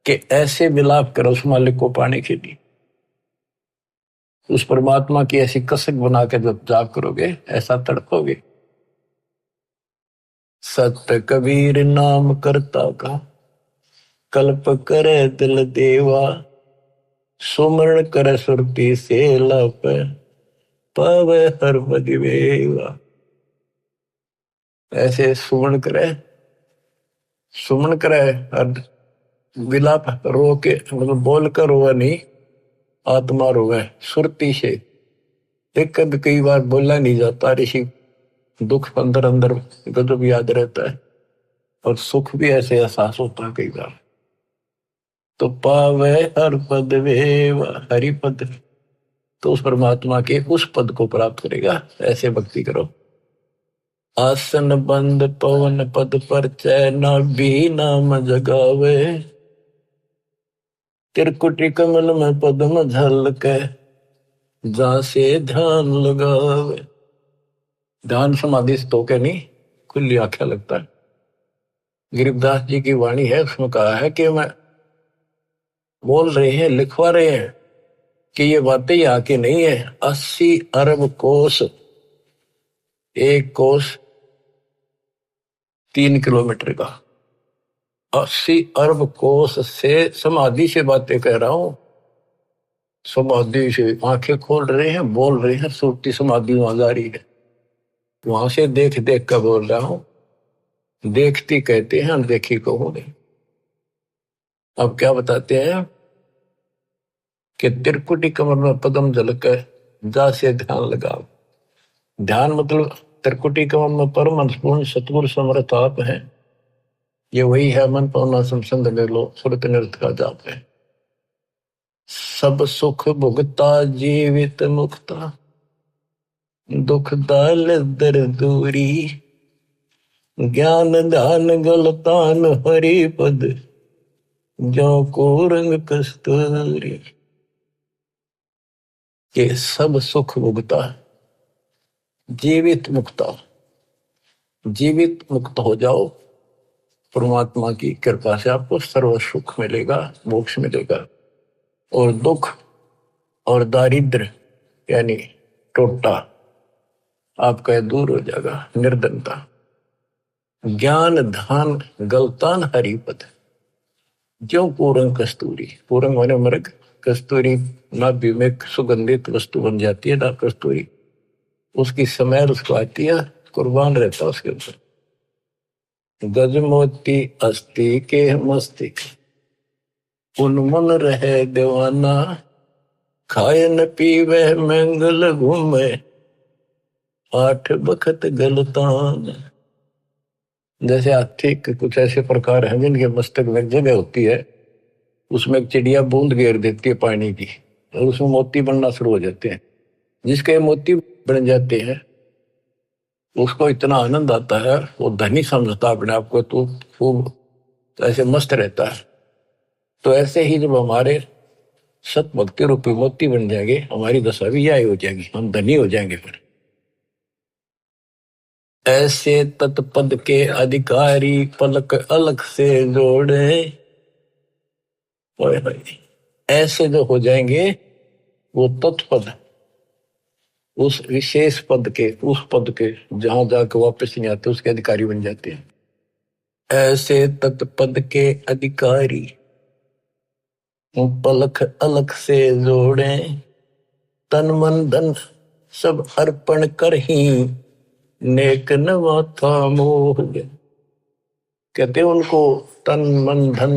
कि ऐसे विलाप करो उस मालिक को पाने के लिए, उस परमात्मा की ऐसी कसक बना के जब जाप करोगे ऐसा तड़पोगे। सत्य कबीर नाम करता का, कल्प करे दिल देवा, सुमरण करे सुरती से लप, पावे हर बदिवेवा। ऐसे सुमरण करे, सुमन करे, विलाप रो के मतलब बोल कर रोवे नहीं, आत्मा रोवे सुरती से। एक कद कई बार बोला नहीं जाता, ऋषि दुख अंदर अंदर गजब याद रहता है और सुख भी ऐसे एहसास होता है कई बार। तो पावे हर पद वेव, हरि पद तो उस परमात्मा के उस पद को प्राप्त करेगा। ऐसे भक्ति करो। आसन बंद पवन पद पर चैन भी नाम जगावे, त्रिकुटी कमल में पद्म झलके, जा से ध्यान लगावे। ध्यान समाधि से तो क्या नहीं, खुली आंखें लगता है। गरीबदास जी की वाणी है, उसमें कहा है कि मैं बोल रहे हैं, लिखवा रहे हैं कि ये बातें यहाँ की नहीं है। 80 अरब कोस, एक कोस 3 किलोमीटर का, 80 अरब कोस से समाधि से बातें कह रहा हूं। समाधि से आंखें खोल रहे हैं, बोल रहे हैं, सुरती समाधि वहां जा रही है। वहां से देख देख कर बोल रहा हूं। देखती कहते हैं, अनदेखी को हो नहीं। अब क्या बताते हैं कि त्रिकुटी कमर में पदम झलक है, जा से ध्यान लगाओ। ध्यान मतलब त्रिकुटी कमर में परम अंशपूर्ण सतगुरु समर्थ आप है। ये वही है, मन पावना संसंद में लो सुरत नृत का जाप है। सब सुख भुगता जीवित मुक्ता, दुख दाल दर दूरी, ज्ञान दान गलतान हरि पद, जो को रंग कस्तूरी। के सब सुख भुगता, जीवित मुक्ता, जीवित मुक्त हो जाओ। परमात्मा की कृपा से आपको सर्व सुख मिलेगा, मोक्ष मिलेगा। और दुख और दारिद्र यानी टोटा आपका दूर हो जाएगा, निर्धनता। ज्ञान धान गलतान हरिपद, जो पूरंग कस्तूरी। पूरंग माने मृग, कस्तूरी नाभि में सुगंधित वस्तु बन जाती है ना कस्तूरी, उसकी समय उसको आती है, कुर्बान रहता है उसके ऊपर। गज मोती अस्थि के मस्तिक, उन्मन रहे दीवाना, खाए न पीवे मंगल घूमे, 8 बखत गलतान। जैसे हाथी के कुछ ऐसे प्रकार हैं जिनके मस्तक में जगह होती है, उसमें एक चिड़िया बूंद घेर देती है पानी की, और उसमें मोती बनना शुरू हो जाते हैं। जिसके मोती बन जाते हैं उसको इतना आनंद आता है, वो धनी समझता अपने आप को, तो खूब ऐसे मस्त रहता है। तो ऐसे ही जब हमारे सत भक्ति रूपी मोती बन जाएंगे, हमारी दशा भी यही हो जाएगी, हम धनी हो जाएंगे। फिर ऐसे तत्पद के अधिकारी पलक अलग से जोड़े, ऐसे जो हो जाएंगे वो तत्पद, उस विशेष पद के, उस पद के जहां जाकर वापस नहीं आते, उसके अधिकारी बन जाते हैं। ऐसे तत्पद के अधिकारी पलक अलग से जोड़े, तन मन धन सब अर्पण कर ही, नेक नवा था मोह। कहते उनको तन मन धन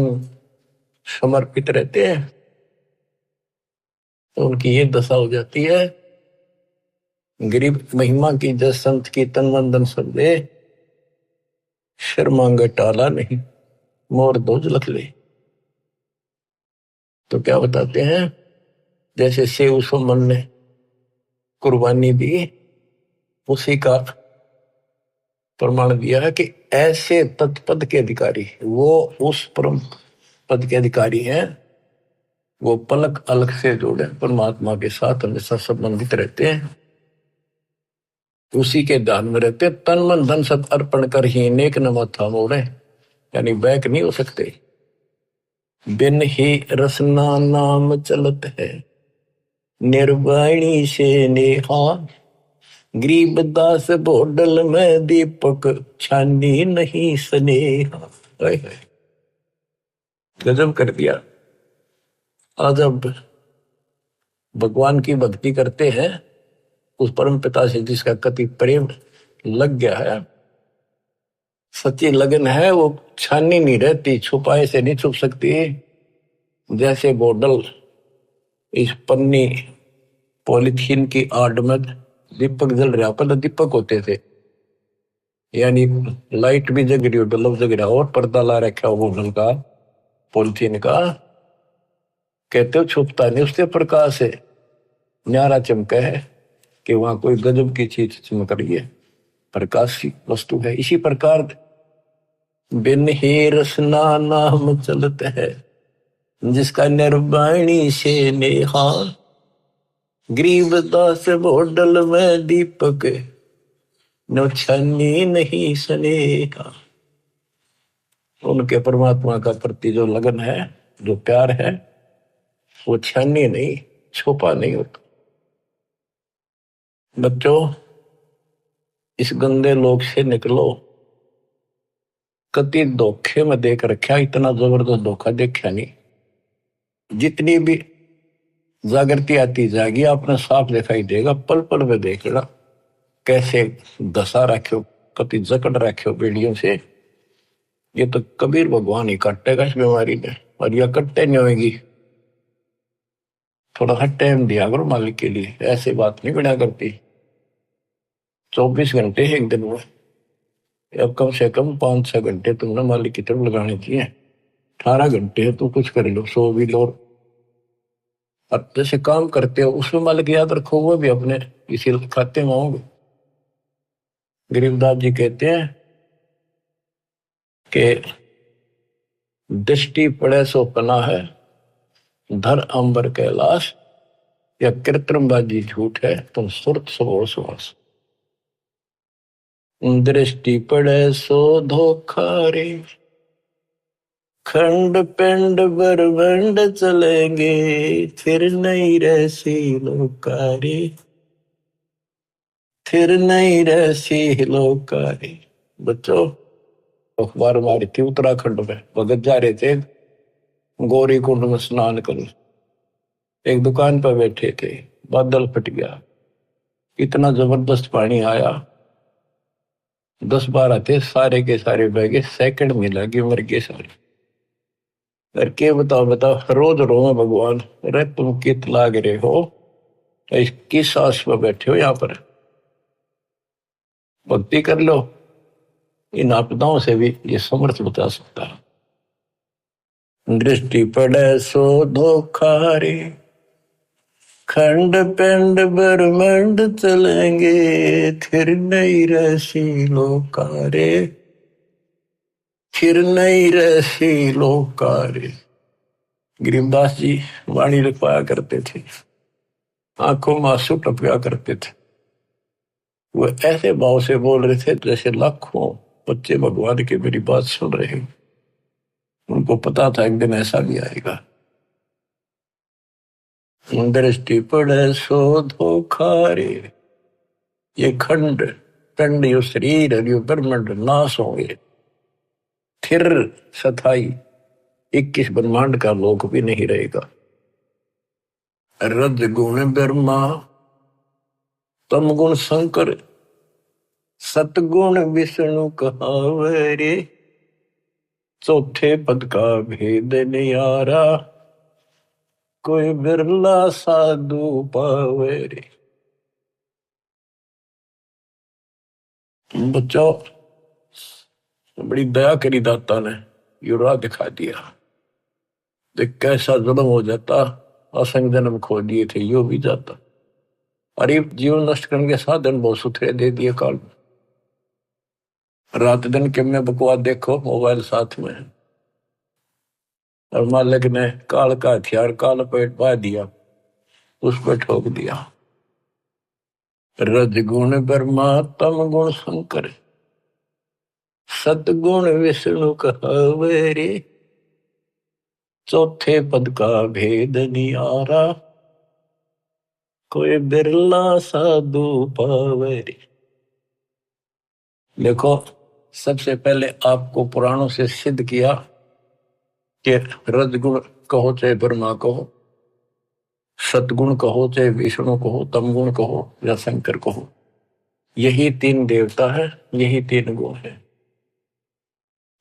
समर्पित रहते हैं, तो उनकी ये दशा हो जाती है। गरीब महिमा की जस संत की तन मन धन सब दे, शर्मांग टाला नहीं, मोर दोज लख ले। तो क्या बताते हैं, जैसे सेव सुमन ने कुर्बानी दी, उसी का प्रमाण दिया है कि ऐसे तत्पद के अधिकारी, वो उस परम पद के अधिकारी हैं, वो पलक अलग से जोड़े परमात्मा के साथ हमेशा संबंधित रहते हैं, उसी के ध्यान में रहते। तन मन धन सब अर्पण कर ही नेक न माथा मोड़े, यानी बैक नहीं हो सकते। बिन ही रसना नाम चलत है, निर्वाणी से नेहा, गरीब दास बोडल में दीपक, छानी नहीं स्नेहा। गजब कर दिया। आज अब भगवान की भक्ति करते हैं, उस परम पिता से जिसका कति प्रेम लग गया है, सच्ची लगन है, वो छानी नहीं रहती, छुपाए से नहीं छुप सकती। जैसे बोतल इस पन्नी पॉलिथीन की आड़ में दीपक जल रहा, पहले दीपक होते थे, यानी लाइट भी जग रही हो, बल्ब जग रहा, और पर्दा ला रखा हो बोतल का, पॉलिथीन का, कहते हो छुपता नहीं उससे प्रकाश है। न्यारा चमका है कि वहां कोई गजब की चीज चमक रही है, प्रकाश की वस्तु है। इसी प्रकार बिन ही रसना नाम चलत है, जिसका निर्वाणी से नेहा, गरीबदास बोडल में दीपक नो छनी नहीं स्नेहा। उनके परमात्मा का प्रति जो लगन है, जो प्यार है, वो छानी नहीं, छुपा नहीं होता। बच्चों, इस गंदे लोक से निकलो। कति धोखे में देख रखा, इतना जबरदस्त धोखा देखा नहीं। जितनी भी जागृति आती जाएगी, आपने साफ दिखाई देगा, पल पल में देखना कैसे दशा रखो, कति जकड़ रखो बेड़ियों से। ये तो कबीर भगवान ही काटेगा इस बीमारी में, और यह कटते नहीं होगी। थोड़ा सा टाइम दिया करो मालिक के लिए, ऐसी बात नहीं बना करती। 24 घंटे एक दिन में, अब कम से कम 5-6 घंटे तुमने मालिक की तरफ लगाने चाहिए। 18 घंटे है तो कुछ कर लो, सो भी लो। अब जैसे काम करते हो उसमें मालिक याद रखो, वो भी अपने इसी खाते में होंगे। गरीबदास जी कहते हैं कि दृष्टि पड़े सो पना है, धर अंबर कैलाश, या कृत्रिमबाजी झूठ है, तुम सुरत सो सुहास। दृष्टि पड़े सो धोखा रे, खंड पिंड ब्रह्मंड चलेंगे, फिर नहीं रहसी लोकारी, फिर नहीं रहसी लोकारी। बच्चों, अखबार मारी थी उत्तराखंड में, भगत जा रहे थे गौरी कुंड में स्नान कर, एक दुकान पर बैठे थे, बादल फट गया, इतना जबरदस्त पानी आया, 10-12 थे, सारे के सारे बह गए, सेकंड में लगे मर गए सारे। करके बताओ रोज रो भगवान, अरे तुम कित लाग रहे हो, किस आस पर बैठे हो, यहाँ पर भक्ति कर लो। इन आपदाओं से भी ये समर्थ बता सकता है। दृष्टि पड़े सो धोखा रे, खंड पिंड ब्रह्मंड चलेंगे, फिर नहीं रहसी लोकारे, फिर नहीं रहसी लोकारे। गरीबदास जी वाणी लिखवाया करते थे, आंखों में आंसू टपका करते थे। वो ऐसे भाव से बोल रहे थे जैसे लाखों बच्चे भगवान की मेरी बात सुन रहे हैं। उनको पता था एक दिन ऐसा भी आएगा। दृष्टि पड़े सो धोखा रे, ये खंड पिंड, यो शरीर, यो ब्रह्मांड नाश होंगे, फिर सथाई 21 ब्रह्मांड का लोक भी नहीं रहेगा। रज गुण ब्रह्मा, तम गुण शंकर, सतगुण विष्णु कहावे रे, चौथे पद का भेद नियारा, कोई बिरला साधु पावे रे। बच्चों, बड़ी दया करी दाता ने, ये राह दिखा दिया। देख कैसा जुल्म हो जाता, असंग जन्म खो दिए थे, यो भी जाता। अरे जीवन नष्ट करने के साधन बहुत सुथरे दे दिए काल में। रात दिन के में बकवास देखो, मोबाइल साथ में है, और मालिक ने काल का हथियार काल पेट पा दिया, उस पर ठोक दिया। रज गुण ब्रह्मा, तम गुण शंकर, सतगुण विष्णु कहावे रे, चौथे पद का भेद नियारा, कोई बिरला साधु पावे रे। देखो, सबसे पहले आपको पुराणों से सिद्ध किया कि रजगुण कहो चाहे ब्रह्मा कहो, सतगुण कहो चाहे विष्णु कहो, तमगुण कहो या शंकर कहो, यही 3 देवता है, यही 3 गुण है।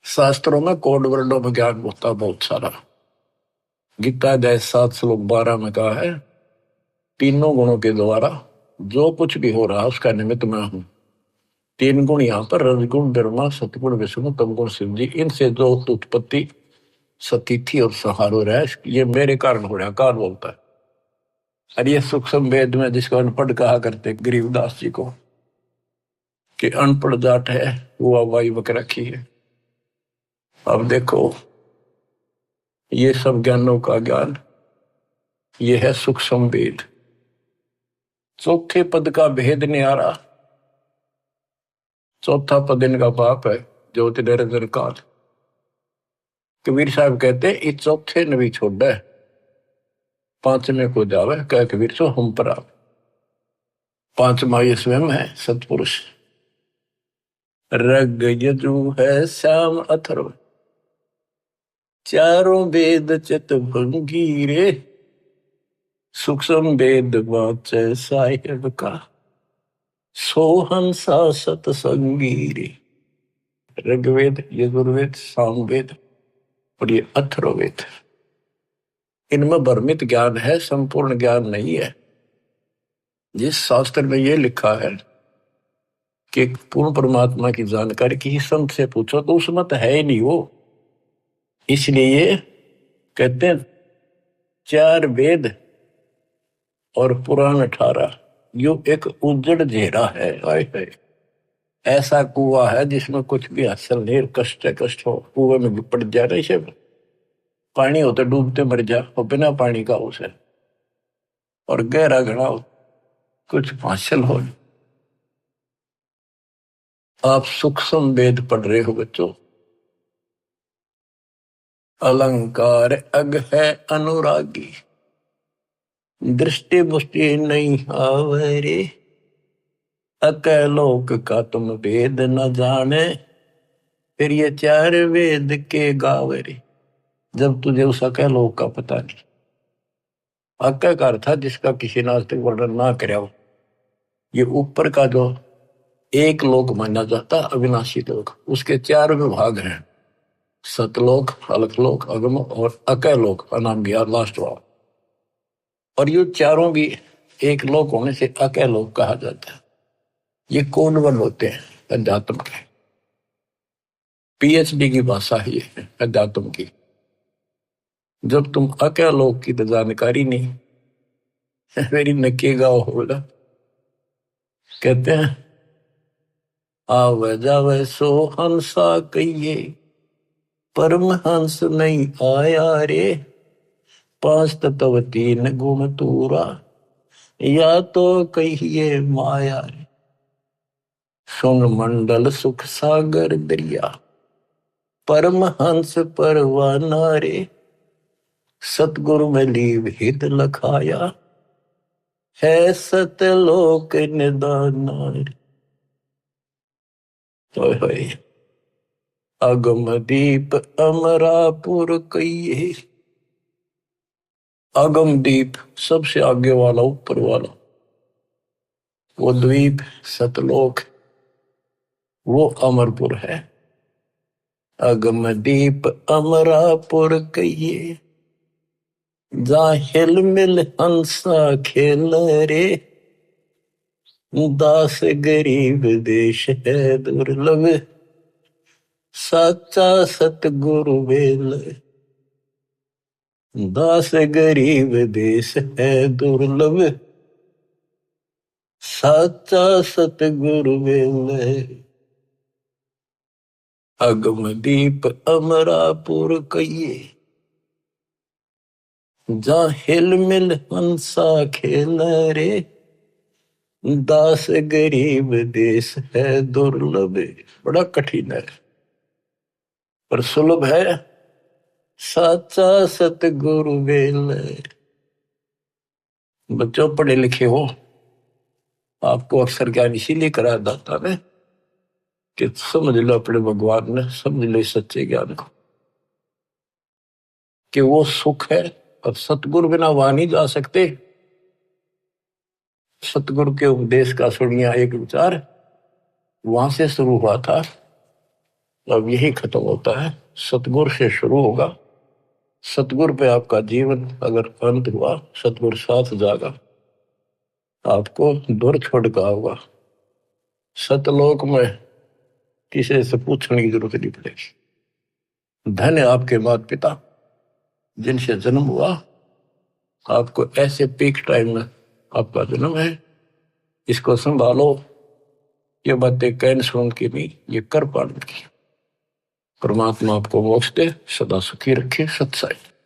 शास्त्रों में कोड वर्णों में ज्ञान होता बहुत सारा। गीता अध्याय 7 श्लोक 12 में कहा है, तीनों गुणों के द्वारा जो कुछ भी हो रहा है उसका निमित्त मैं हूं। 3 गुण यहाँ पर, रजगुण ब्रह्मा, सतगुण विष्णु, तमगुण शिव जी, इनसे जो उत्पत्ति सतिथि और सहारो रहा है, ये मेरे कारण हो रहा है, काल बोलता है। और ये सूक्ष्म वेद में जिसको अनपढ़ कहा करते गरीबदास जी को कि अनपढ़ जाट है वो अवाई बक रखी है। अब देखो ये सब ज्ञानों का ज्ञान ये है सूक्ष्म वेद। चौथे पद का भेद न्यारा। चौथा पद इनका बाप है ज्योति निरंजन काल। कबीर साहब कहते इस चौथे ने भी छोड़ा है, पांचवें को जावे कह कबीर सो हम पर आवे। पांचवा ये स्वयं है सतपुरुष। रग यजु है श्याम अथर्व, चारों वेद चित भंगीरे, सूक्ष्म वेद वाचे साहिब का, सोहंसा सतसंगीरे। ऋग्वेद, यजुर्वेद, सामवेद और ये अथर्ववेद, इनमें भ्रमित ज्ञान है, संपूर्ण ज्ञान नहीं है। जिस शास्त्र में ये लिखा है कि पूर्ण परमात्मा की जानकारी किसी संत से पूछो तो उसमें तो है ही नहीं वो। इसलिए ये कहते हैं चार वेद और पुराण 18 यो एक उजड़ घेरा है। आए है ऐसा कुआ है जिसमें कुछ भी हासिल नहीं, कष्ट हो, कुएं में पड़ जाए ना, इसे पानी हो तो डूबते मर जा, और बिना पानी का उसे, और गहरा घड़ा हो कुछ हासिल हो। आप सूक्ष्म वेद पढ़ रहे हो बच्चों। अलंकार अग है अनुरागी, दृष्टि मुष्टि नहीं आवरे, अकलोक का तुम वेद न जाने, फिर ये चार वेद के गावरे। जब तुझे उस अकलोक का पता नहीं। अक्कार था जिसका किसी ने आज तक वर्णन ना कराया हो। ये ऊपर का जो एक लोक माना जाता अविनाशी लोक, उसके चार विभाग हैं, सतलोक, अलकलोक, अगम और अकलोक अनाम गया लास्ट वाला। और ये चारों भी एक लोक होने से अकलोक कहा जाता है। ये कोनवन होते हैं अध्यात्म के, पीएचडी की भाषा है ये अध्यात्म की। जब तुम अकलोक की तो जानकारी नहीं, मेरी नक्की गाँव होगा। कहते हैं आवे जावे सो हंसा कहिए, परमहंस नहीं आया रे, पांच तत्व तीन गुण तूरा, या तो कहिए माया रे। सुन मंडल सुख सागर दरिया, परमहंस परवाना रे, सतगुरु में लीव हित लखाया, है सतलोक निदाना रे। अगम दीप अमरापुर कहिए। अगम दीप सबसे आगे वाला, ऊपर वाला, वो द्वीप सतलोक, वो अमरपुर है। अगम दीप अमरापुर कहिए, जा हिल मिल हंसा खेल रे, दास गरीब देश है दुर्लभ, साचा सतगुरु वेल। दास गरीब देश है दुर्लभ, साचा सतगुरु वेल। अगम दीप अमरापुर कहिए, जा हिल मिल हंसा खेल रे, दास गरीब देश है दुर्लभ। बड़ा कठिन है पर सुलभ है, साचा सतगुरु वेल। बच्चों पढ़े लिखे हो, आपको अक्सर ज्ञान इसीलिए करा जाता है कि समझ लो अपने भगवान ने, समझ लो सच्चे ज्ञान को कि वो सुख है, और सतगुरु बिना वहां नहीं जा सकते। सतगुरु के उपदेश का सुनिया एक विचार वहां से शुरू हुआ था, अब यही खत्म होता है। सतगुरु से शुरू होगा, सतगुरु पे आपका जीवन अगर अंत हुआ, सतगुरु साथ जागा, आपको दूर छोड़ का होगा। सतलोक में किसी से पूछने की जरूरत नहीं पड़ेगी। धन्य आपके माता पिता जिनसे जन्म हुआ, आपको ऐसे पीक टाइम में आपका जन्म है, इसको संभालो। ये बातें कहन सुन की नहीं, ये कर पाने की। परमात्मा आपको मोक्ष दे, सदा सुखी रखे। सत्साई।